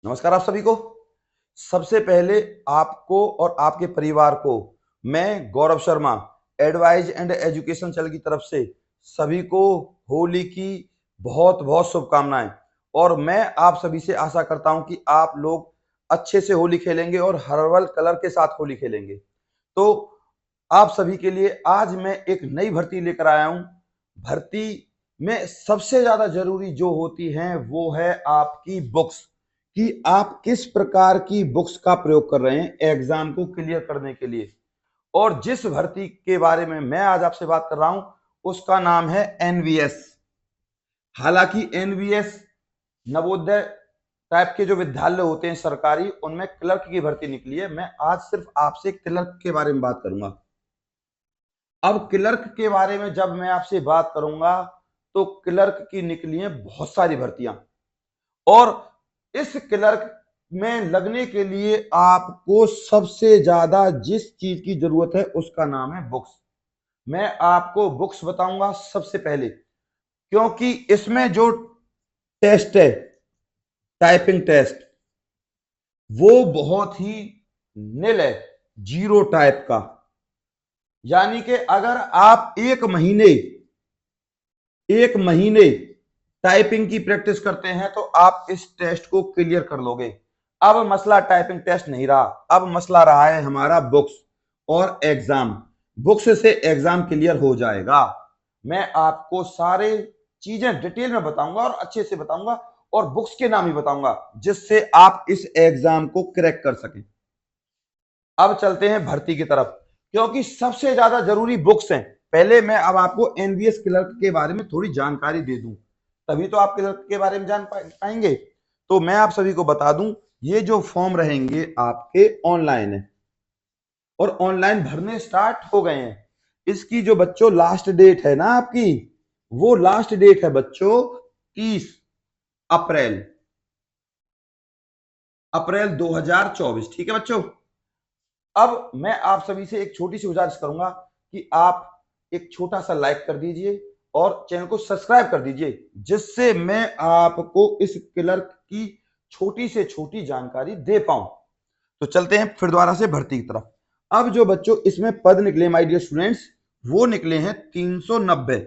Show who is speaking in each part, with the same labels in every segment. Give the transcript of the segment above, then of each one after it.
Speaker 1: नमस्कार आप सभी को। सबसे पहले आपको और आपके परिवार को मैं Gaurav Sharma advise and education channel की तरफ से सभी को होली की बहुत बहुत शुभकामनाएं। और मैं आप सभी से आशा करता हूं कि आप लोग अच्छे से होली खेलेंगे और हर्बल कलर के साथ होली खेलेंगे। तो आप सभी के लिए आज मैं एक नई भर्ती लेकर आया हूं। भर्ती में सबसे ज्यादा जरूरी जो होती है वो है आपकी बुक्स, कि आप किस प्रकार की बुक्स का प्रयोग कर रहे हैं एग्जाम को क्लियर करने के लिए। और जिस भर्ती के बारे में मैं आज आपसे बात कर रहा हूं उसका नाम है एनवीएस। हालांकि एनवीएस नवोदय टाइप के जो विद्यालय होते हैं सरकारी, उनमें क्लर्क की भर्ती निकली है। मैं आज सिर्फ आपसे क्लर्क के बारे में बात करूंगा। अब क्लर्क के बारे में जब मैं आपसे बात करूंगा तो क्लर्क की निकली है बहुत सारी भर्तियां, और इस क्लर्क में लगने के लिए आपको सबसे ज्यादा जिस चीज की जरूरत है उसका नाम है बुक्स। मैं आपको बुक्स बताऊंगा सबसे पहले, क्योंकि इसमें जो टेस्ट है टाइपिंग टेस्ट वो बहुत ही निल है, जीरो टाइप का। यानी कि अगर आप एक महीने टाइपिंग की प्रैक्टिस करते हैं तो आप इस टेस्ट को क्लियर कर लोगे। अब मसला टाइपिंग टेस्ट नहीं रहा, अब मसला रहा है हमारा बुक्स और एग्जाम। बुक्स से एग्जाम क्लियर हो जाएगा। मैं आपको सारे चीजें डिटेल में बताऊंगा और अच्छे से बताऊंगा, और बुक्स के नाम ही बताऊंगा जिससे आप इस एग्जाम को क्रैक कर सकें। अब चलते हैं भर्ती की तरफ, क्योंकि सबसे ज्यादा जरूरी बुक्स हैं। पहले मैं अब आपको एनवीएस क्लर्क के बारे में थोड़ी जानकारी दे दूं, तभी तो आप क्लर्क के बारे में जान पाएंगे। तो मैं आप सभी को बता दूं, ये जो फॉर्म रहेंगे आपके ऑनलाइन है और ऑनलाइन भरने स्टार्ट हो गए हैं। इसकी जो बच्चों लास्ट डेट है ना आपकी, वो लास्ट डेट है बच्चों 30 अप्रैल 2024। ठीक है बच्चों। अब मैं आप सभी से एक छोटी सी गुजारिश करूंगा कि आप एक छोटा सा लाइक कर दीजिए और चैनल को सब्सक्राइब कर दीजिए, जिससे मैं आपको इस क्लर्क की छोटी से छोटी जानकारी दे पाऊं। तो चलते हैं फिर दोबारा से भर्ती की तरफ। अब जो बच्चों इसमें पद निकले माय डियर स्टूडेंट्स, वो निकले हैं 390।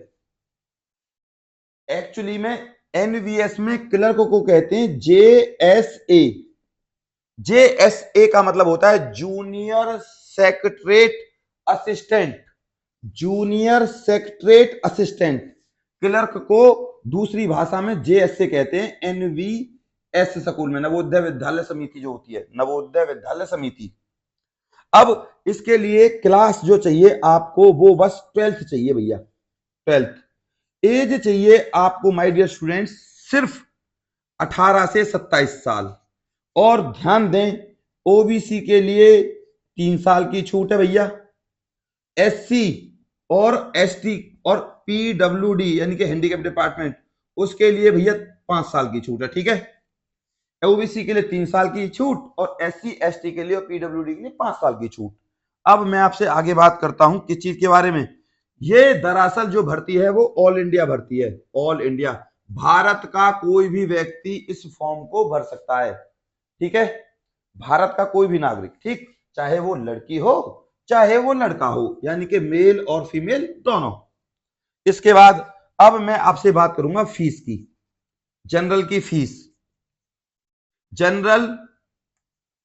Speaker 1: एक्चुअली में एनवीएस में क्लर्क को कहते हैं जेएसए। जेएसए का मतलब होता है junior secretariat assistant. Junior secretariat assistant clerk को दूसरी भाषा में जेएसए कहते हैं। एनवीएस स्कूल में नवोदय विद्यालय समिति जो होती है, नवोदय विद्यालय समिति। अब इसके लिए क्लास जो चाहिए आपको वो बस 12th चाहिए भैया, 12th। एज चाहिए आपको माय डियर स्टूडेंट्स सिर्फ 18 से 27 साल। और ध्यान दें, ओबीसी के लिए 3 साल की छूट है भैया। एससी और एसटी और पीडब्ल्यूडी यानी कि हैंडीकैप डिपार्टमेंट, उसके लिए भैया 5 साल की छूट है। ठीक है। ओबीसी के लिए 3 साल की छूट और एससी एसटी के लिए और पीडब्ल्यूडी के लिए 5 साल की छूट। अब मैं आपसे आगे बात करता हूं किस चीज के बारे में। ये दरअसल जो भर्ती है वो ऑल इंडिया भर्ती है। ऑल इंडिया, भारत का कोई भी व्यक्ति इस फॉर्म को भर सकता है। ठीक है। भारत का कोई भी नागरिक, ठीक, चाहे वो लड़की हो चाहे वो लड़का हो, यानी कि मेल और फीमेल दोनों। इसके बाद अब मैं आपसे बात करूंगा फीस की। जनरल की फीस, जनरल,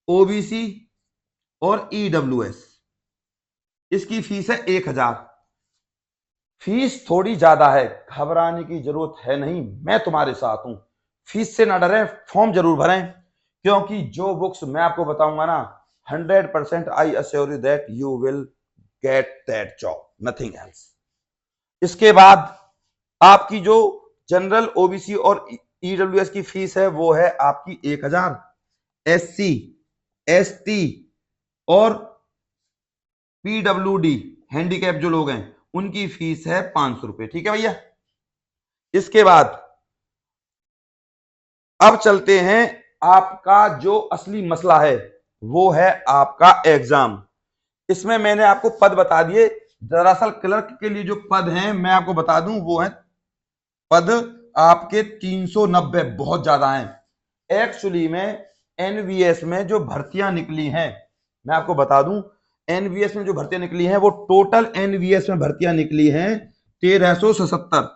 Speaker 1: ओबीसी और ईडब्ल्यूएस, इसकी फीस है 1000। फीस थोड़ी ज्यादा है, घबराने की जरूरत है नहीं, मैं तुम्हारे साथ हूं। फीस से ना डरें, फॉर्म जरूर भरें, क्योंकि जो बुक्स मैं आपको बताऊंगा ना, 100% I assure you that you will get that job, nothing else. इसके बाद आपकी जो जनरल, ओबीसी और ईडब्ल्यूएस की फीस है वो है आपकी 1000। एससी, एसटी और पीडब्ल्यूडी हैंडीकैप जो लोग हैं उनकी फीस है 500 रुपए। ठीक है भैया। इसके बाद अब चलते हैं, आपका जो असली मसला है वो है आपका एग्जाम। इसमें मैंने आपको पद बता दिए। दरअसल क्लर्क के लिए जो पद हैं मैं आपको बता दूं, वो है पद आपके 390, बहुत ज्यादा हैं। एक्चुअली में एनवीएस में जो भर्तियां निकली हैं, मैं आपको बता दूं, एनवीएस में जो भर्तियां निकली हैं वो टोटल एनवीएस में भर्तियां निकली हैं 1377।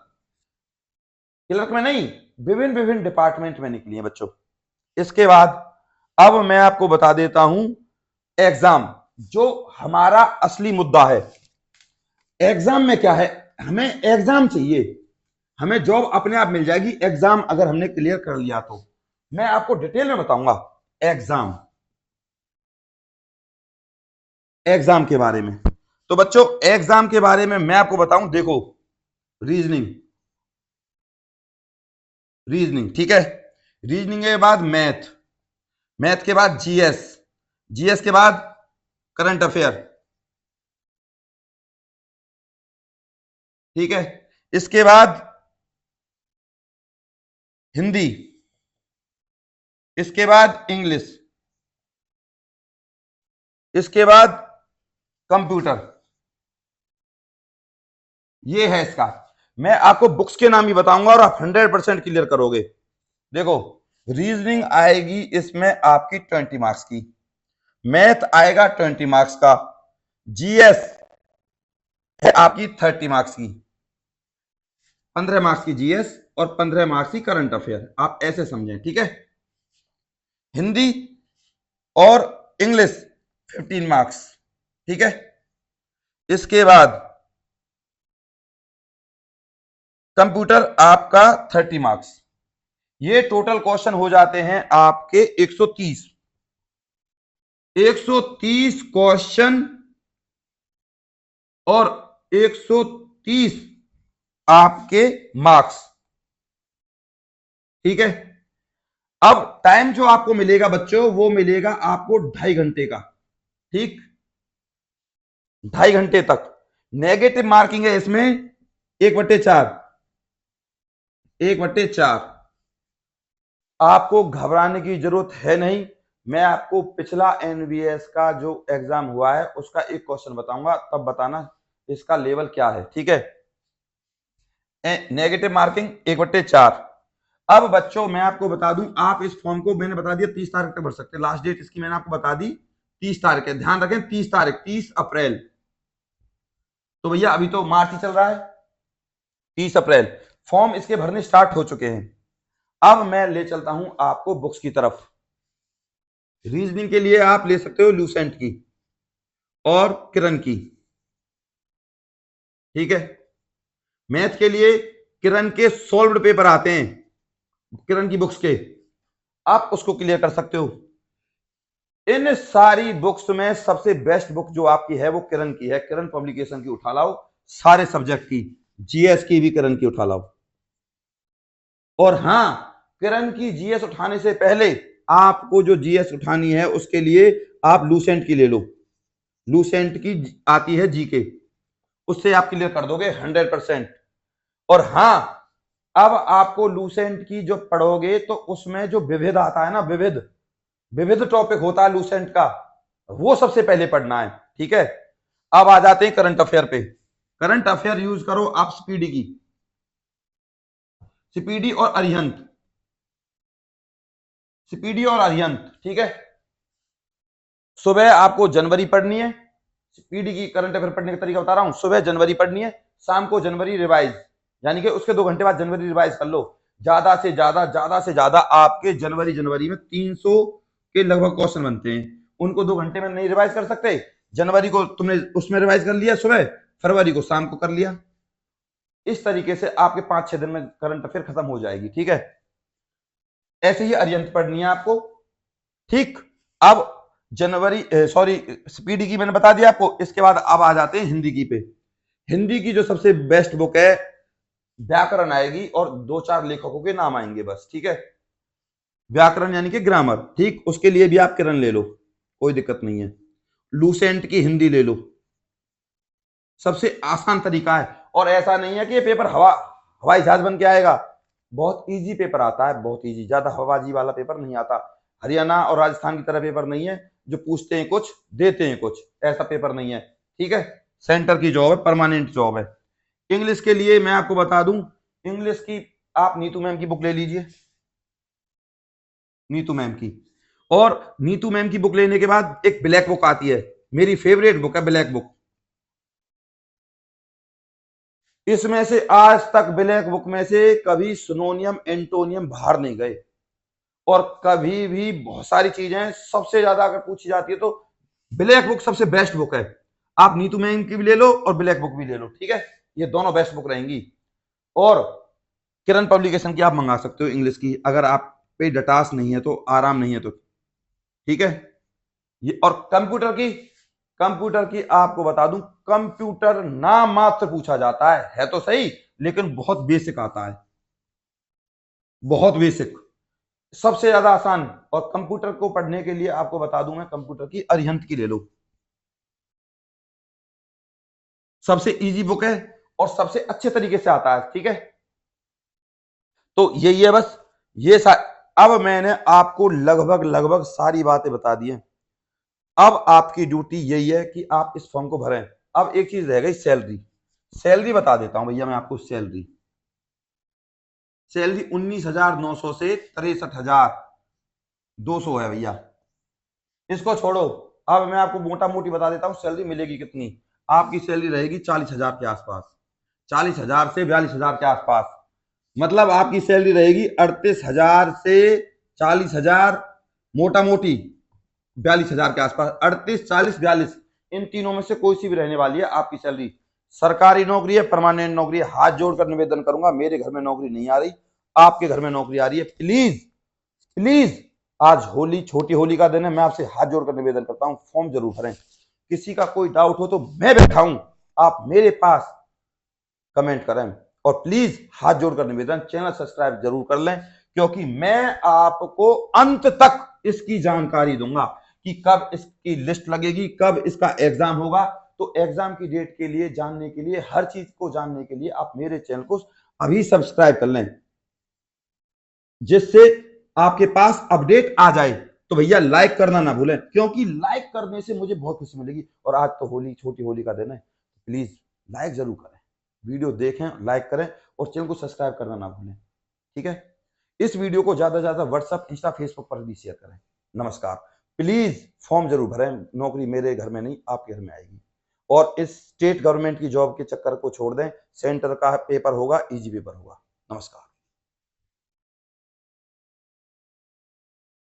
Speaker 1: क्लर्क में नहीं, विभिन्न विभिन्न डिपार्टमेंट में निकली हैं बच्चों। इसके बाद अब मैं आपको बता देता हूं एग्जाम, जो हमारा असली मुद्दा है। एग्जाम में क्या है, हमें एग्जाम चाहिए, हमें जॉब अपने आप मिल जाएगी एग्जाम अगर हमने क्लियर कर लिया तो। मैं आपको डिटेल में बताऊंगा एग्जाम, एग्जाम के बारे में। तो बच्चों एग्जाम के बारे में मैं आपको बताऊं, देखो रीजनिंग, रीजनिंग ठीक है, रीजनिंग के बाद मैथ, मैथ के बाद जीएस, जीएस के बाद करंट अफेयर, ठीक है, इसके बाद हिंदी, इसके बाद इंग्लिश, इसके बाद कंप्यूटर। ये है इसका, मैं आपको बुक्स के नाम ही बताऊंगा और आप 100% क्लियर करोगे। देखो रीजनिंग आएगी इसमें आपकी 20 मार्क्स की, मैथ आएगा 20 मार्क्स का, जीएस है आपकी 30 मार्क्स की, 15 मार्क्स की जीएस और 15 मार्क्स की करंट अफेयर, आप ऐसे समझें, ठीक है। हिंदी और इंग्लिश 15 मार्क्स, ठीक है। इसके बाद कंप्यूटर आपका 30 मार्क्स। ये टोटल क्वेश्चन हो जाते हैं आपके 130, 130 क्वेश्चन और 130 आपके मार्क्स, ठीक है। अब टाइम जो आपको मिलेगा बच्चों वो मिलेगा आपको 2.5 घंटे का, ठीक, 2.5 घंटे तक। नेगेटिव मार्किंग है इसमें 1/4, 1/4। आपको घबराने की जरूरत है नहीं, मैं आपको पिछला एनवीएस का जो एग्जाम हुआ है उसका एक क्वेश्चन बताऊंगा, तब बताना इसका लेवल क्या है, ठीक है। Negative marking 1/4। अब बच्चों मैं आपको बता दूं, आप इस फॉर्म को मैंने बता दिया 30 तारीख तक भर सकते हैं, लास्ट डेट इसकी मैंने आपको बता दी 30 तारीख है, ध्यान रखें 30 तारीख, 30 अप्रैल। तो भैया अभी तो मार्च ही चल रहा है, 30 अप्रैल फॉर्म इसके भरने स्टार्ट हो चुके हैं। अब मैं ले चलता हूं आपको बुक्स की तरफ। रीजनिंग के लिए आप ले सकते हो लूसेंट की और किरण की, ठीक है। मैथ के लिए किरण के सॉल्व्ड पेपर आते हैं, किरण की बुक्स के, आप उसको क्लियर कर सकते हो। इन सारी बुक्स में सबसे बेस्ट बुक जो आपकी है वो किरण की है, किरण पब्लिकेशन की उठा लाओ, सारे सब्जेक्ट की, जीएस की भी किरण की उठा लाओ। और हां, किरण की जीएस उठाने से पहले आपको जो जीएस उठानी है उसके लिए आप लूसेंट की ले लो, लूसेंट की आती है जीके, उससे आप क्लियर कर दोगे 100%। और हां, अब आपको लूसेंट की जो पढ़ोगे तो उसमें जो विविध आता है ना, विविध विविध टॉपिक होता है लूसेंट का, वो सबसे पहले पढ़ना है, ठीक है। अब आ जाते हैं करंट अफेयर पे। करंट अफेयर यूज करो आप स्पीडी की, स्पीडी और अरिहंत, स्पीडी और अरिहंत, ठीक है। सुबह आपको जनवरी पढ़नी है, स्पीडी की करंट अफेयर पढ़ने का तरीका बता रहा हूं, सुबह जनवरी पढ़नी है, शाम को जनवरी रिवाइज, यानी कि उसके 2 घंटे बाद जनवरी रिवाइज कर लो। ज्यादा से ज्यादा आपके जनवरी में 300 के लगभग क्वेश्चन बनते हैं, उनको 2 घंटे में नहीं रिवाइज कर सकते। जनवरी को तुमने उसमें रिवाइज कर लिया सुबह, फरवरी को शाम को कर लिया, इस तरीके से आपके 5-6 दिन में करंट अफेयर खत्म हो जाएगी, ठीक है। ऐसे ही अरिहंत पढ़नी है आपको, ठीक। अब जनवरी सॉरी स्पीडी की मैंने बता दिया आपको। इसके बाद अब आ जाते हैं हिंदी की पे। हिंदी की जो सबसे बेस्ट बुक है व्याकरण आएगी और 2-4 लेखकों के नाम आएंगे बस, ठीक है। व्याकरण यानी कि ग्रामर, ठीक, उसके लिए भी आप किरण ले लो, कोई दिक्कत नहीं है। लूसेंट की हिंदी ले लो, सबसे आसान तरीका है। और ऐसा नहीं है कि ये पेपर हवाई जहाज बन के आएगा, बहुत इजी पेपर आता है, बहुत इजी, ज्यादा हवाबाजी वाला पेपर नहीं आता। हरियाणा और राजस्थान की तरह पेपर नहीं है जो पूछते हैं कुछ देते हैं कुछ, ऐसा पेपर नहीं है, ठीक है। सेंटर की जॉब है, परमानेंट जॉब है। इंग्लिश के लिए मैं आपको बता दूं, इंग्लिश की आप नीतू मैम की बुक ले लीजिए, नीतू मैम की। और नीतू मैम की बुक लेने के बाद एक ब्लैक बुक आती है, मेरी फेवरेट बुक है ब्लैक बुक। इसमें से आज तक ब्लैक बुक में से कभी सिनोनियम एंटोनियम बाहर नहीं गए, और कभी भी बहुत सारी चीजें सबसे ज्यादा अगर पूछी जाती है तो ब्लैक बुक सबसे बेस्ट बुक है। आप नीतू मैम की भी ले लो और ब्लैक बुक भी ले लो, ठीक है, ये दोनों बेस्ट बुक रहेंगी। और किरण पब्लिकेशन की आप मंगा सकते हो इंग्लिश की, अगर आप पे डटास नहीं है तो, आराम नहीं है तो, ठीक है। ये और कंप्यूटर की आपको बता दूं, कंप्यूटर नाम मात्र पूछा जाता है तो सही, लेकिन बहुत बेसिक आता है, बहुत बेसिक, सबसे ज्यादा आसान। और कंप्यूटर को पढ़ने के लिए आपको बता दूं मैं, कंप्यूटर की अरिहंत की ले लो, सबसे इजी बुक है और सबसे अच्छे तरीके से आता है, ठीक है। तो यही है बस, ये अब मैंने आपको लगभग लगभग सारी बातें बता दी हैं। अब आपकी ड्यूटी यही है कि आप इस फॉर्म को भरें। अब एक चीज रह गई, सैलरी। सैलरी बता देता हूं भैया मैं आपको। सैलरी 19,900 से 63,200 है भैया, इसको छोड़ो। अब मैं आपको मोटा मोटी बता देता हूं सैलरी मिलेगी कितनी। आपकी सैलरी रहेगी 40,000 के आसपास, 40,000 से 42,000 के आसपास। मतलब आपकी सैलरी रहेगी 38,000 से 40,000, मोटा मोटी 42,000 के आसपास। 38, 40, 42, इन तीनों में से कोई सी भी रहने वाली है आपकी सैलरी। सरकारी नौकरी है, परमानेंट नौकरी है। हाथ जोड़कर निवेदन करूंगा, मेरे घर में नौकरी नहीं आ रही, आपके घर में नौकरी आ रही है, प्लीज प्लीज। आज होली, छोटी होली का दिन है, मैं आपसे हाथ जोड़कर निवेदन करता हूं, फॉर्म जरूर भरें। किसी का कोई डाउट हो तो मैं बैठा हूं, आप मेरे पास कमेंट करें। और प्लीज हाथ जोड़कर निवेदन, चैनल सब्सक्राइब जरूर कर लें, क्योंकि मैं आपको अंत तक इसकी जानकारी दूंगा कि कब इसकी लिस्ट लगेगी, कब इसका एग्जाम होगा। तो एग्जाम की डेट के लिए, जानने के लिए, हर चीज को जानने के लिए आप मेरे चैनल को अभी सब्सक्राइब कर लें, जिससे आपके पास अपडेट आ जाए। तो भैया लाइक करना ना भूलें, क्योंकि लाइक करने से मुझे बहुत खुशी मिलेगी। और आज तो होली, छोटी होली का दिन है, प्लीज लाइक जरूर करें, वीडियो देखें, लाइक करें, और चैनल को सब्सक्राइब करना ना भूलें, ठीक है। इस वीडियो को ज्यादा से ज्यादा व्हाट्सएप, इंस्टा, फेसबुक पर भी शेयर करें। नमस्कार। प्लीज फॉर्म जरूर भरें, नौकरी मेरे घर में नहीं, आपके घर में आएगी। और इस स्टेट गवर्नमेंट की जॉब के चक्कर को छोड़ दें, सेंटर का पेपर होगा, इजी पेपर होगा। नमस्कार।